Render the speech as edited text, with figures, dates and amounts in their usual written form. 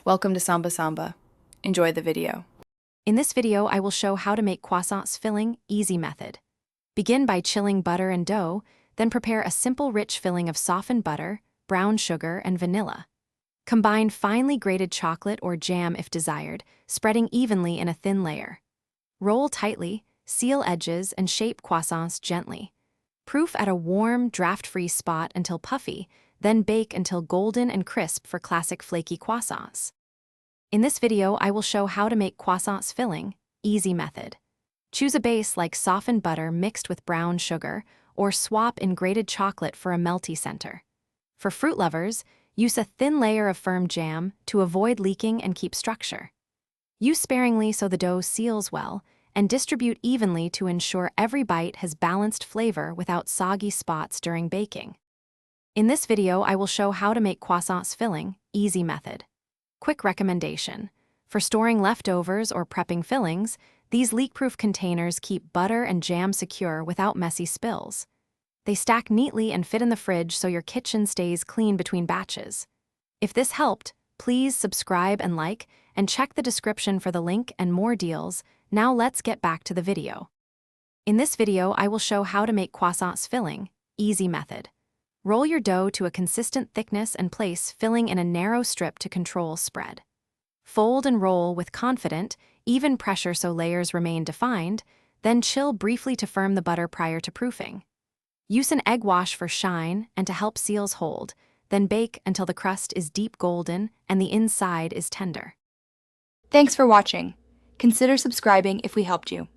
Welcome to Samba Samba. Enjoy the video. In this video, I will show how to make croissants filling easy method. Begin by chilling butter and dough, then prepare a simple rich filling of softened butter, brown sugar, and vanilla. Combine finely grated chocolate or jam if desired, spreading evenly in a thin layer. Roll tightly, seal edges, and shape croissants gently. Proof at a warm, draft-free spot until puffy, then bake until golden and crisp for classic flaky croissants. In this video, I will show how to make croissants filling easy method. Choose a base like softened butter mixed with brown sugar, or swap in grated chocolate for a melty center. For fruit lovers, use a thin layer of firm jam to avoid leaking and keep structure. Use sparingly so the dough seals well, and distribute evenly to ensure every bite has balanced flavor without soggy spots during baking. In this video, I will show how to make croissants filling easy method. Quick recommendation: for storing leftovers or prepping fillings, these leak-proof containers keep butter and jam secure without messy spills. They stack neatly and fit in the fridge so your kitchen stays clean between batches. If this helped, please subscribe and like, and check the description for the link and more deals. Now let's get back to the video. In this video, I will show how to make croissants filling easy method. Roll your dough to a consistent thickness and place filling in a narrow strip to control spread. Fold and roll with confident, even pressure so layers remain defined, then chill briefly to firm the butter prior to proofing. Use an egg wash for shine and to help seals hold, then bake until the crust is deep golden and the inside is tender. Thanks for watching. Consider subscribing if we helped you.